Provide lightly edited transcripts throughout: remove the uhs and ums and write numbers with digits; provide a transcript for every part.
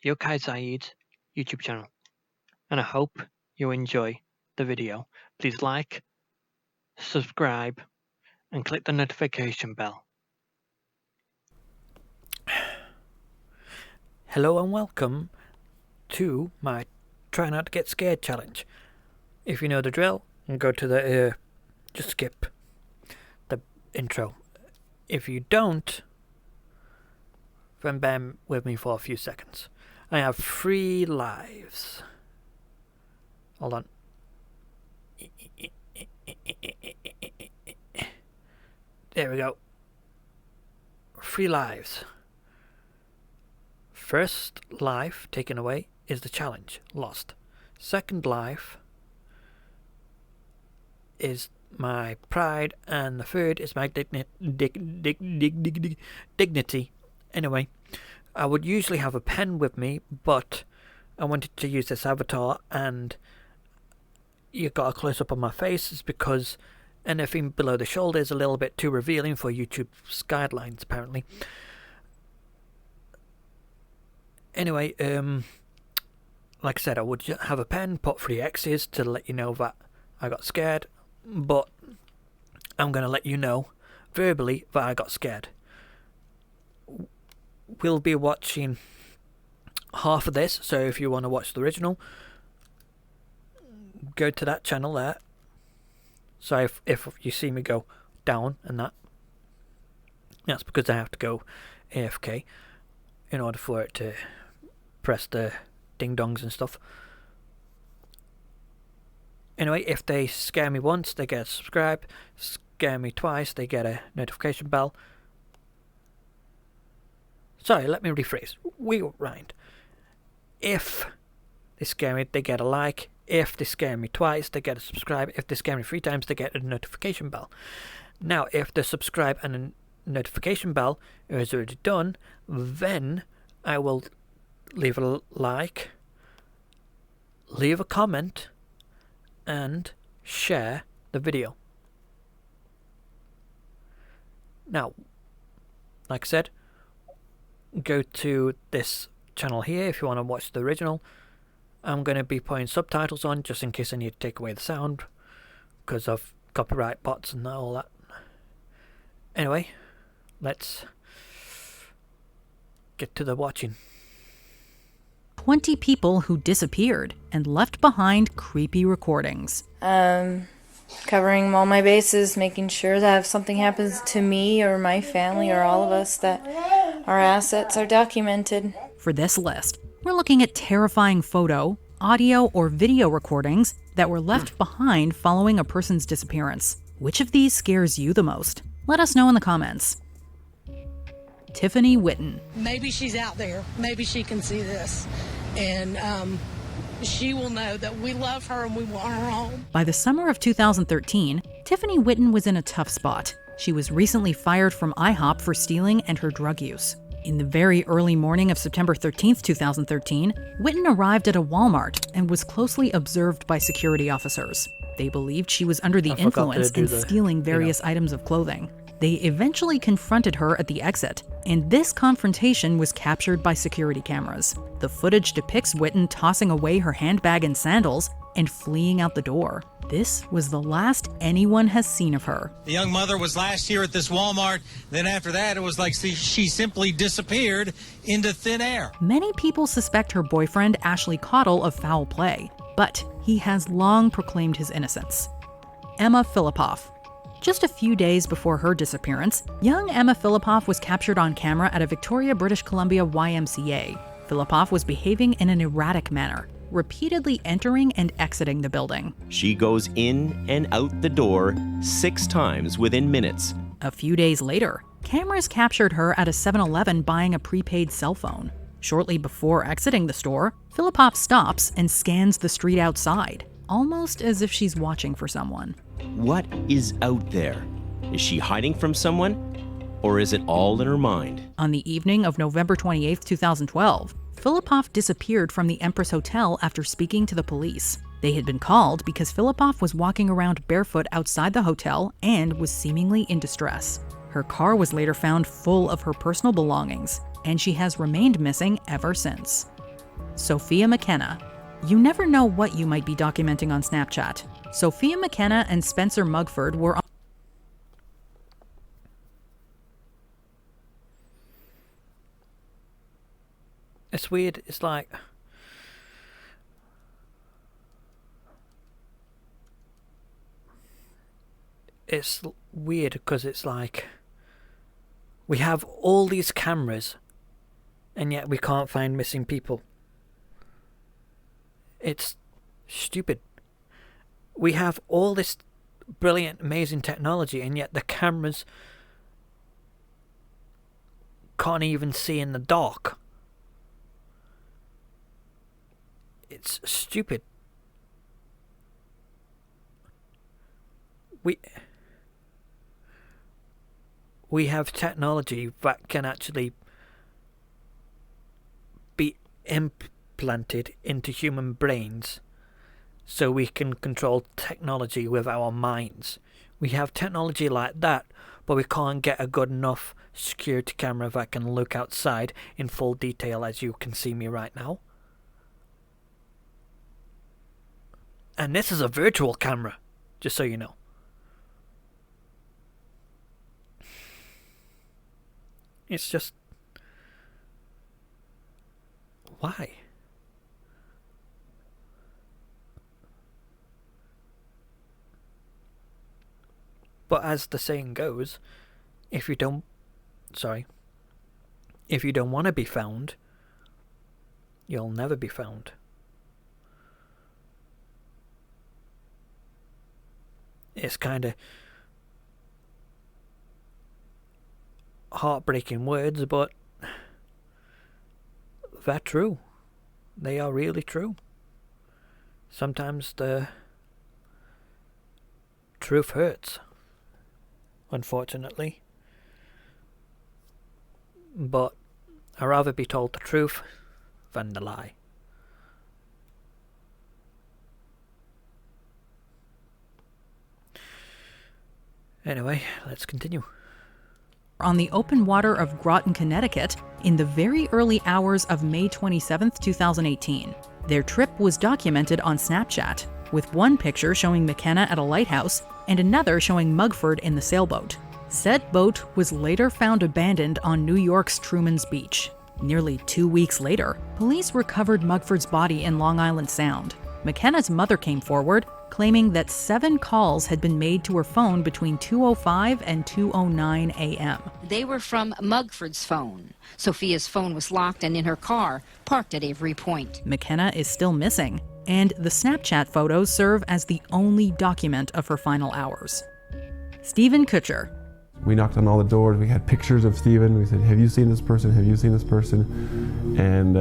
Yokai Saeed's YouTube channel, and I hope you enjoy the video. Please like, subscribe, and click the notification bell. Hello and welcome to my Try Not To Get Scared challenge. If you know the drill, go to the, just skip the intro. If you don't, then bear with me for a few seconds. I have 3 lives. Hold on. There we go. 3 lives. First life taken away is the challenge, lost. Second life is my pride, and the third is my dignity. Anyway, I would usually have a pen with me, but I wanted to use this avatar, and you got a close up on my face. It's because anything below the shoulder is a little bit too revealing for YouTube's guidelines, apparently. Anyway, like I said, I would have a pen, put 3 X's to let you know that I got scared, but I'm going to let you know verbally that I got scared. We'll be watching half of this, so if you want to watch the original, go to that channel there. So if you see me go down and that's because I have to go AFK in order for it to press the ding dongs and stuff. Anyway, if they scare me once, they get a subscribe. Scare me twice, they get a notification bell. Sorry, let me rephrase. Rewind. If they scare me, they get a like. If they scare me twice, they get a subscribe. If they scare me 3 times, they get a notification bell. Now, if the subscribe and a notification bell is already done, then I will leave a like, leave a comment, and share the video. Now, like I said, go to this channel here if you want to watch the original. I'm going to be putting subtitles on just in case I need to take away the sound because of copyright bots and all that. Anyway, let's get to the watching. 20 people who disappeared and left behind creepy recordings. Covering all my bases, making sure that if something happens to me or my family or all of us, that our assets are documented. For this list, we're looking at terrifying photo, audio, or video recordings that were left behind following a person's disappearance. Which of these scares you the most? Let us know in the comments. Tiffany Witten. Maybe she's out there. Maybe she can see this. And she will know that we love her and we want her home. By the summer of 2013, Tiffany Witten was in a tough spot. She was recently fired from IHOP for stealing and her drug use. In the very early morning of September 13th, 2013, Witten arrived at a Walmart and was closely observed by security officers. They believed she was under the influence and stealing various items of clothing. They eventually confronted her at the exit, and this confrontation was captured by security cameras. The footage depicts Witten tossing away her handbag and sandals and fleeing out the door. This was the last anyone has seen of her. The young mother was last here at this Walmart. Then after that, it was like she simply disappeared into thin air. Many people suspect her boyfriend, Ashley Cottle, of foul play, but he has long proclaimed his innocence. Emma Filipoff. Just a few days before her disappearance, young Emma Filipoff was captured on camera at a Victoria, British Columbia YMCA. Filipoff was behaving in an erratic manner, repeatedly entering and exiting the building. She goes in and out the door 6 times within minutes. A few days later, cameras captured her at a 7-Eleven buying a prepaid cell phone. Shortly before exiting the store, Filipoff stops and scans the street outside, almost as if she's watching for someone. What is out there? Is she hiding from someone? Or is it all in her mind? On the evening of November 28, 2012, Filipoff disappeared from the Empress Hotel after speaking to the police. They had been called because Filipoff was walking around barefoot outside the hotel and was seemingly in distress. Her car was later found full of her personal belongings, and she has remained missing ever since. Sophia McKenna. You never know what you might be documenting on Snapchat. Sophia McKenna and Spencer Mugford were on It's weird. It's like... It's weird because it's like... We have all these cameras and yet we can't find missing people. It's stupid. We have all this brilliant, amazing technology and yet the cameras can't even see in the dark. It's stupid. We have technology that can actually be implanted into human brains so we can control technology with our minds. We have technology like that, but we can't get a good enough security camera that can look outside in full detail as you can see me right now. And this is a virtual camera, just so you know. It's just... Why? But as the saying goes, if you don't want to be found, you'll never be found. It's kind of heartbreaking words, but they're true. They are really true. Sometimes the truth hurts, unfortunately. But I'd rather be told the truth than the lie. Anyway, let's continue. On the open water of Groton, Connecticut, in the very early hours of May 27, 2018. Their trip was documented on Snapchat, with one picture showing McKenna at a lighthouse and another showing Mugford in the sailboat. Said boat was later found abandoned on New York's Truman's Beach. Nearly 2 weeks later, police recovered Mugford's body in Long Island Sound. McKenna's mother came forward, claiming that 7 calls had been made to her phone between 2:05 and 2:09 a.m. They were from Mugford's phone. Sophia's phone was locked and in her car, parked at Avery Point. McKenna is still missing, and the Snapchat photos serve as the only document of her final hours. Stephen Kutcher. We knocked on all the doors. We had pictures of Stephen. We said, "Have you seen this person? Have you seen this person?" And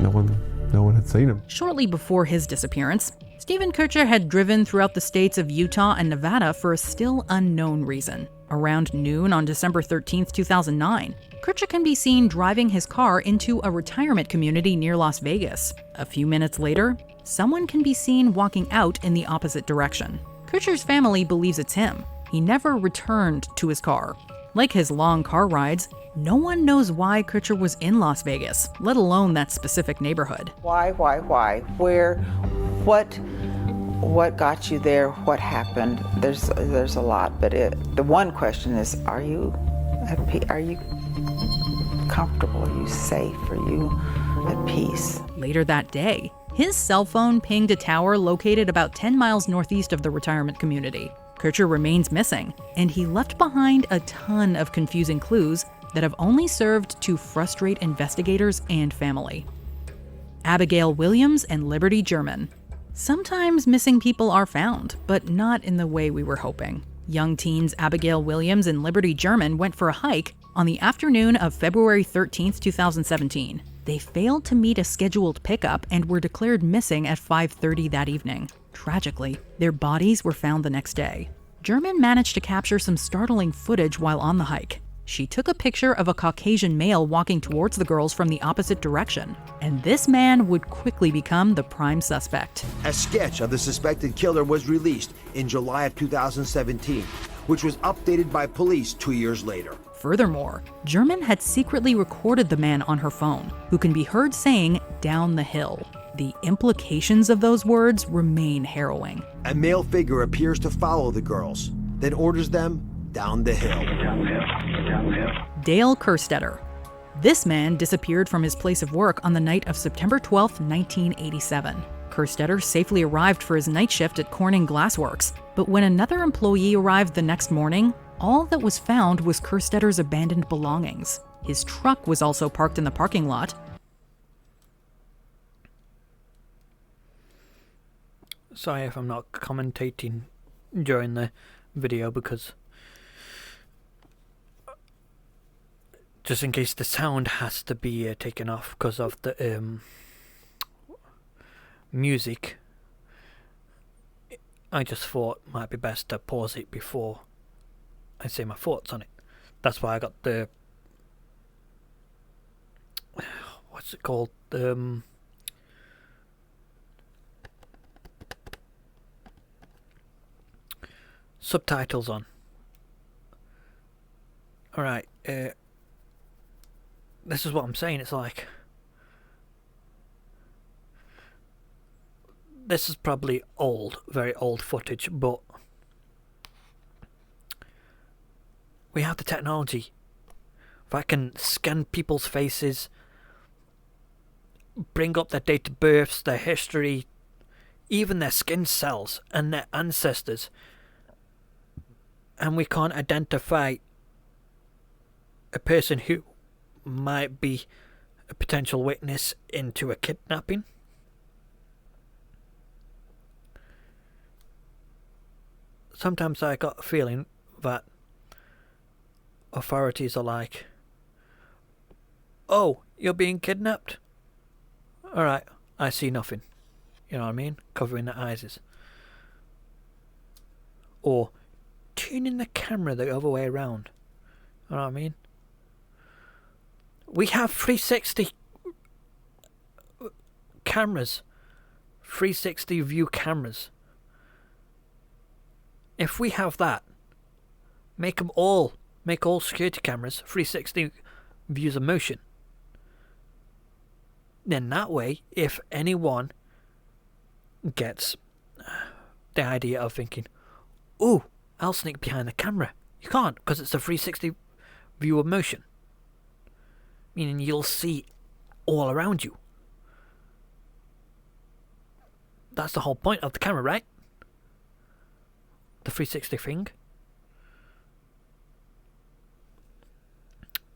no one had seen him. Shortly before his disappearance, Stephen Kutcher had driven throughout the states of Utah and Nevada for a still unknown reason. Around noon on December 13, 2009, Kutcher can be seen driving his car into a retirement community near Las Vegas. A few minutes later, someone can be seen walking out in the opposite direction. Kutcher's family believes it's him. He never returned to his car. Like his long car rides, no one knows why Kutcher was in Las Vegas, let alone that specific neighborhood. Why? Where? What got you there? What happened? There's a lot, but the one question is, are you comfortable? Are you safe? Are you at peace? Later that day, his cell phone pinged a tower located about 10 miles northeast of the retirement community. Kutcher remains missing, and he left behind a ton of confusing clues that have only served to frustrate investigators and family. Abigail Williams and Liberty German. Sometimes missing people are found, but not in the way we were hoping. Young teens Abigail Williams and Liberty German went for a hike on the afternoon of February 13, 2017. They failed to meet a scheduled pickup and were declared missing at 5:30 that evening. Tragically, their bodies were found the next day. German managed to capture some startling footage while on the hike. She took a picture of a Caucasian male walking towards the girls from the opposite direction, and this man would quickly become the prime suspect. A sketch of the suspected killer was released in July of 2017, which was updated by police 2 years later. Furthermore, German had secretly recorded the man on her phone, who can be heard saying, "down the hill." The implications of those words remain harrowing. A male figure appears to follow the girls, then orders them down the hill. Dale Kerstetter. This man disappeared from his place of work on the night of September 12, 1987. Kerstetter safely arrived for his night shift at Corning Glassworks, but when another employee arrived the next morning, all that was found was Kerstetter's abandoned belongings. His truck was also parked in the parking lot. Sorry if I'm not commentating during the video, because just in case the sound has to be taken off because of the music, I just thought it might be best to pause it before I say my thoughts on it. That's why I got the what's it called, subtitles on. Alright, this is what I'm saying. It's like, this is probably old, very old footage, but we have the technology. If I can scan people's faces, bring up their date of births, their history, even their skin cells and their ancestors, and we can't identify a person who might be a potential witness into a kidnapping, sometimes I got a feeling that authorities are like, "Oh, you're being kidnapped? Alright, I see nothing." You know what I mean? Covering their eyes. Or turning the camera the other way around. You know what I mean? We have 360 cameras. 360 view cameras. If we have that, make all security cameras 360 views of motion. Then that way, if anyone gets the idea of thinking, "Ooh, I'll sneak behind the camera," you can't, because it's a 360 view of motion. Meaning you'll see all around you. That's the whole point of the camera, right? The 360 thing.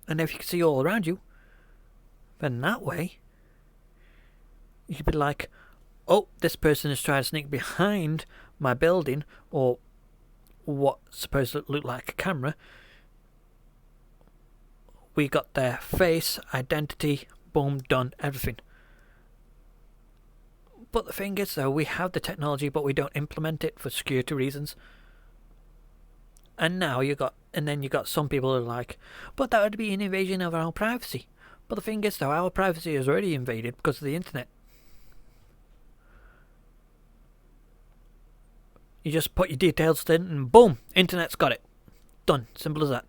And if you can see all around you, then that way you could be like, "Oh, this person is trying to sneak behind my building," or what's supposed to look like a camera. We got their face, identity, boom, done, everything. But the thing is, though, we have the technology, but we don't implement it for security reasons. And now you got some people who are like, "But that would be an invasion of our privacy." But the thing is, though, our privacy is already invaded because of the internet. You just put your details in and boom, internet's got it. Done. Simple as that.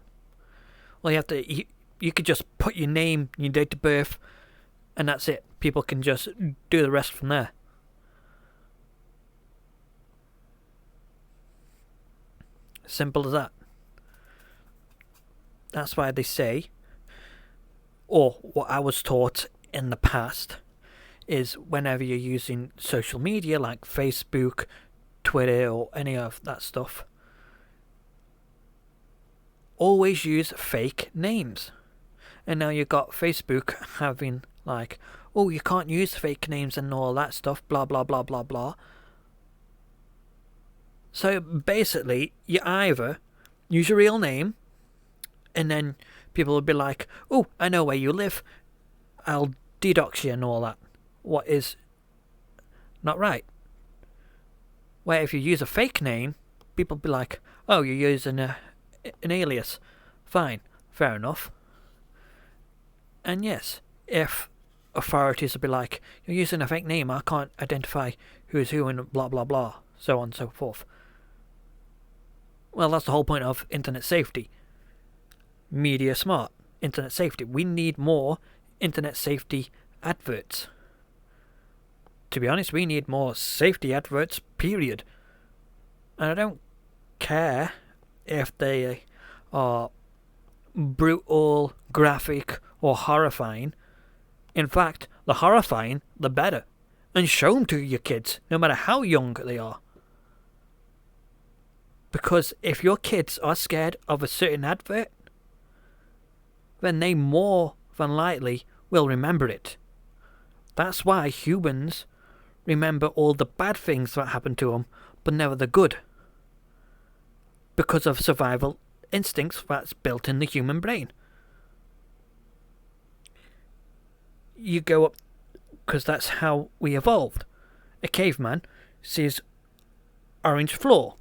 Well, you could just put your name, your date of birth, and that's it. People can just do the rest from there. Simple as that. That's why they say, or what I was taught in the past, is whenever you're using social media like Facebook, Twitter, or any of that stuff, always use fake names. And now you've got Facebook having like, "Oh, you can't use fake names and all that stuff, blah blah blah blah blah." So basically, you either use your real name, and then people will be like, "Oh, I know where you live, I'll dedox you," and all that. What is not right. Where if you use a fake name, people will be like, "Oh, you're using an alias." Fine, fair enough. And yes, if authorities will be like, "You're using a fake name, I can't identify who is who," and blah blah blah, so on and so forth. Well, that's the whole point of internet safety. media smart, internet safety. We need more internet safety adverts. To be honest, we need more safety adverts, period. And I don't care if they are brutal, graphic, or horrifying. In fact, the horrifying, the better. And show them to your kids, no matter how young they are. Because if your kids are scared of a certain advert, then they more than likely will remember it. That's why humans remember all the bad things that happen to them, but never the good. Because of survival instincts that's built in the human brain. You go up, because that's how we evolved. A caveman sees orange floor.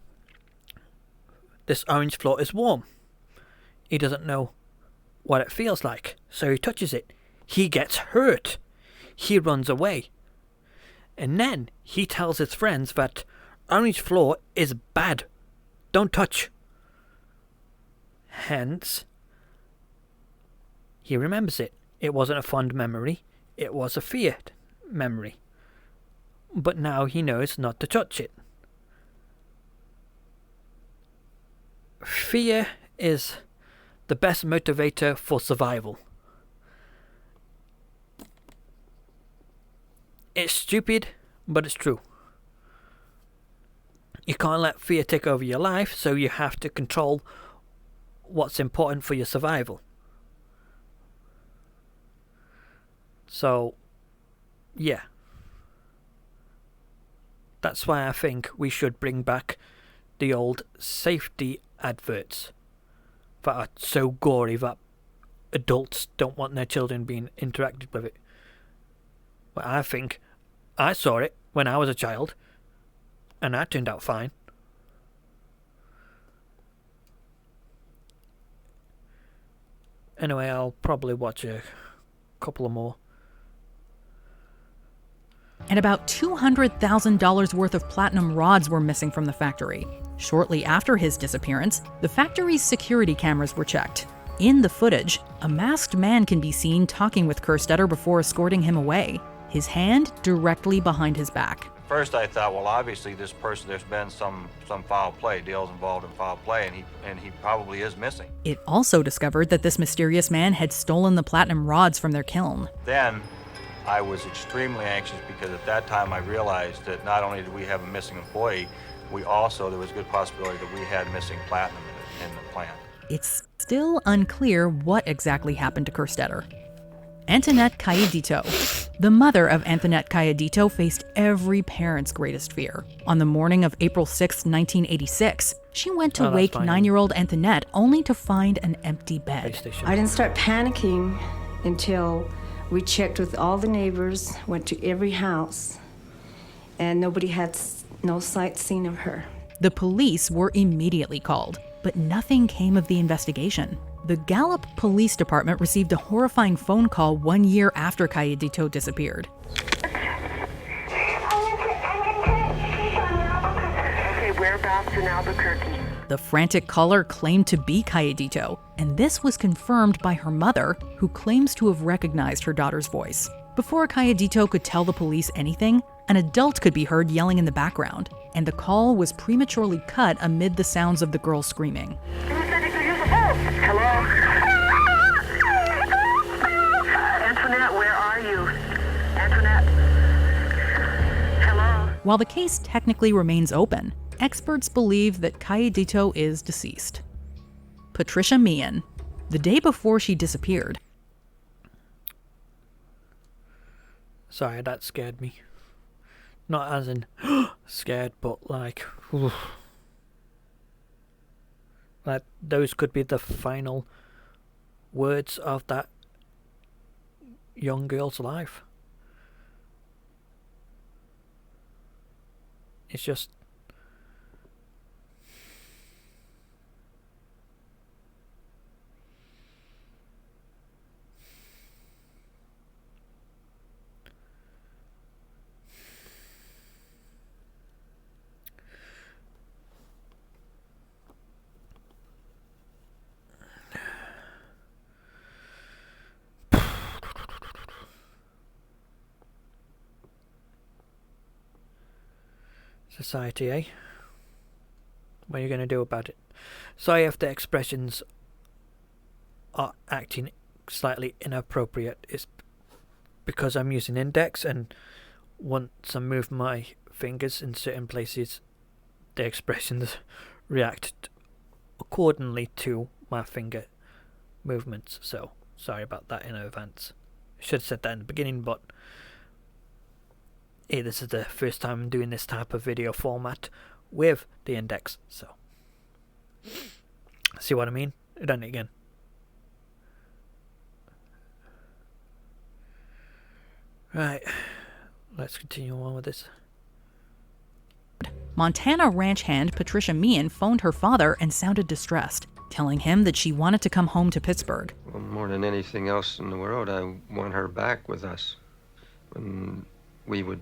This orange floor is warm. He doesn't know what it feels like, so he touches it. He gets hurt. He runs away. And then he tells his friends that orange floor is bad. Don't touch. Hence, he remembers it. It wasn't a fond memory. It was a feared memory. But now he knows not to touch it. Fear is the best motivator for survival. It's stupid, but it's true. You can't let fear take over your life, so you have to control what's important for your survival. So, yeah. That's why I think we should bring back the old safety adverts that are so gory that adults don't want their children being interacted with it. But I think I saw it when I was a child, and that turned out fine. Anyway, I'll probably watch a couple of more. And about $200,000 worth of platinum rods were missing from the factory. Shortly after his disappearance, the factory's security cameras were checked. In the footage, a masked man can be seen talking with Kerstetter before escorting him away, his hand directly behind his back. First I thought, well, obviously this person, there's been some foul play. Dale's involved in foul play, and he probably is missing. It also discovered that this mysterious man had stolen the platinum rods from their kiln. Then I was extremely anxious because at that time I realized that not only did we have a missing employee, there was a good possibility that we had missing platinum in the plant. It's still unclear what exactly happened to Kerstetter. Antoinette Cayedito. The mother of Antoinette Cayedito faced every parent's greatest fear. On the morning of April 6, 1986, she went to wake 9-year-old Antoinette only to find an empty bed. I didn't start panicking until we checked with all the neighbors, went to every house, and nobody had no sight seen of her. The police were immediately called, but nothing came of the investigation. The Gallup Police Department received a horrifying phone call 1 year after Cayedito disappeared. Okay, whereabouts in Albuquerque? The frantic caller claimed to be Cayedito, and this was confirmed by her mother, who claims to have recognized her daughter's voice. Before Cayedito could tell the police anything, an adult could be heard yelling in the background, and the call was prematurely cut amid the sounds of the girl screaming. Hello? Antoinette, where are you? Antoinette? Hello? While the case technically remains open, experts believe that Cayedito is deceased. Patricia Meehan. The day before she disappeared. Sorry, that scared me. Not as in scared, but like, oof. Like those could be the final words of that young girl's life. It's just Society, eh? What are you going to do about it? Sorry if the expressions are acting slightly inappropriate. It's because I'm using index, and once I move my fingers in certain places, the expressions react accordingly to my finger movements. So, sorry about that in advance. I should have said that in the beginning, but hey, this is the first time I'm doing this type of video format with the index, so see what I mean? I've done it again. Right, let's continue on with this. Montana ranch hand Patricia Meehan phoned her father and sounded distressed, telling him that she wanted to come home to Pittsburgh. Well, more than anything else in the world, I want her back with us. When we would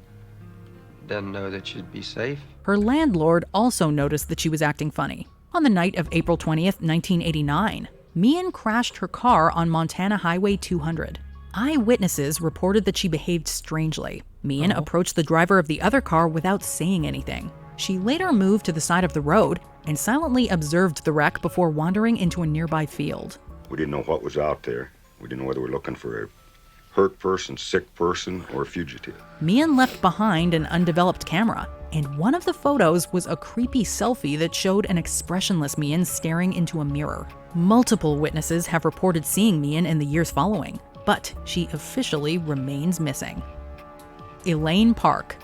then know that she'd be safe. Her landlord also noticed that she was acting funny. On the night of April 20th, 1989, Meehan crashed her car on Montana Highway 200. Eyewitnesses reported that she behaved strangely. Meehan approached the driver of the other car without saying anything. She later moved to the side of the road and silently observed the wreck before wandering into a nearby field. We didn't know what was out there. We didn't know whether we were looking for a hurt person, sick person, or a fugitive. Meehan left behind an undeveloped camera, and one of the photos was a creepy selfie that showed an expressionless Meehan staring into a mirror. Multiple witnesses have reported seeing Meehan in the years following, but she officially remains missing. Elaine Park.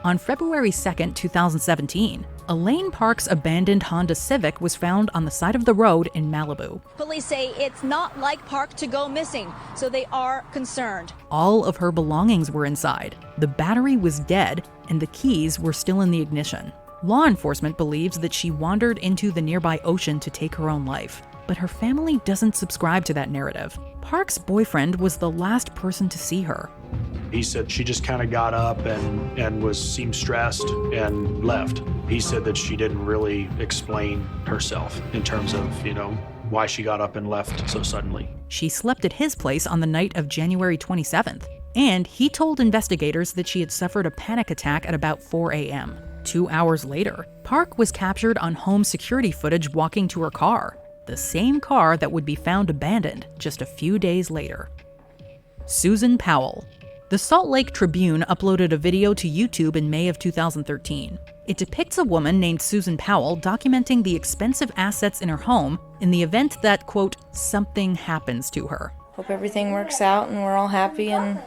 On February 2, 2017, Elaine Park's abandoned Honda Civic was found on the side of the road in Malibu. Police say it's not like Park to go missing, so they are concerned. All of her belongings were inside. The battery was dead, and the keys were still in the ignition. Law enforcement believes that she wandered into the nearby ocean to take her own life, but her family doesn't subscribe to that narrative. Park's boyfriend was the last person to see her. He said she just kind of got up and seemed stressed and left. He said that she didn't really explain herself in terms of, why she got up and left so suddenly. She slept at his place on the night of January 27th, and he told investigators that she had suffered a panic attack at about 4 a.m. 2 hours later, Park was captured on home security footage walking to her car, the same car that would be found abandoned just a few days later. Susan Powell. The Salt Lake Tribune uploaded a video to YouTube in May of 2013. It depicts a woman named Susan Powell documenting the expensive assets in her home in the event that, quote, something happens to her. Hope everything works out and we're all happy and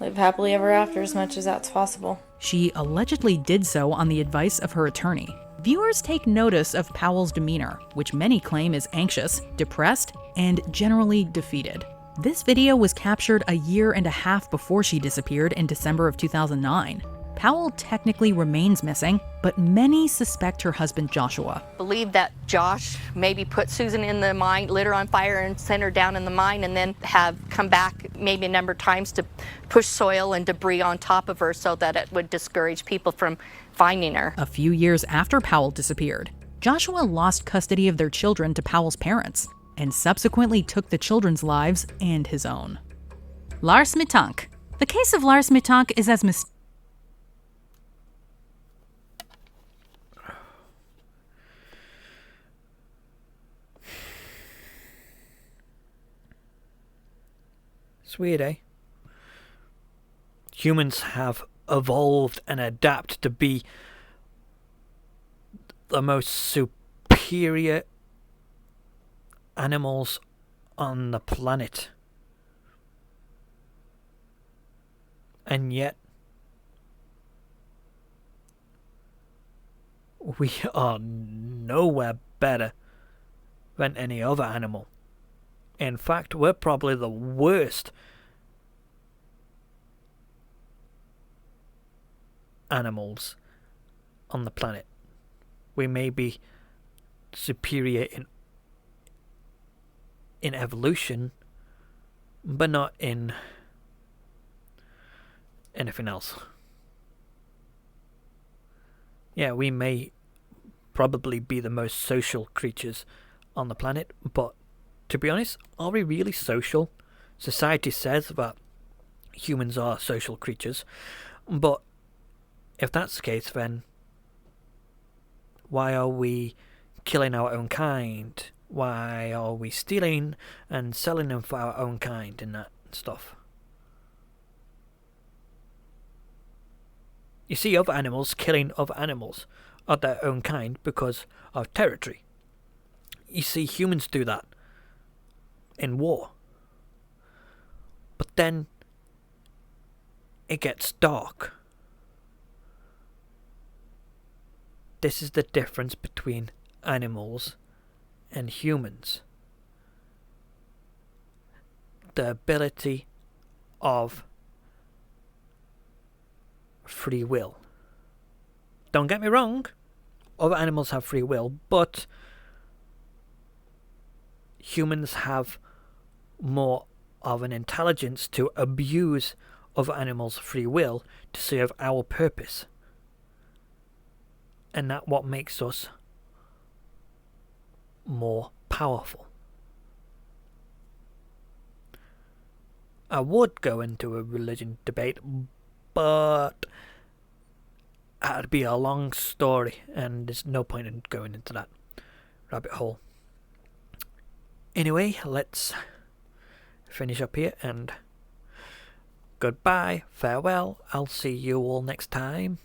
live happily ever after as much as that's possible. She allegedly did so on the advice of her attorney. Viewers take notice of Powell's demeanor, which many claim is anxious, depressed, and generally defeated. This video was captured a year and a half before she disappeared in December of 2009. Powell technically remains missing, but many suspect her husband Joshua. Believe that Josh maybe put Susan in the mine, lit her on fire and sent her down in the mine, and then have come back maybe a number of times to push soil and debris on top of her so that it would discourage people from finding her. A few years after Powell disappeared, Joshua lost custody of their children to Powell's parents, and subsequently took the children's lives and his own. Lars Mittank. The case of Lars Mittank is as It's weird, eh? Humans have evolved and adapted to be the most superior animals on the planet. And yet, we are nowhere better than any other animal. In fact, we're probably the worst animals on the planet. We may be superior in evolution, but not in anything else. Yeah, we may probably be the most social creatures on the planet, but to be honest, are we really social? Society says that humans are social creatures, but if that's the case, then Why are we killing our own kind? Why are we stealing and selling them for our own kind and that stuff? You see other animals killing other animals of their own kind because of territory. You see humans do that in war. But then it gets dark. This is the difference between animals and humans. The ability of free will. Don't get me wrong, other animals have free will, but humans have more of an intelligence to abuse other animals' free will to serve our purpose. And that's what makes us more powerful. I would go into a religion debate, but that'd be a long story, and there's no point in going into that rabbit hole. Anyway, let's finish up here, and goodbye, farewell, I'll see you all next time.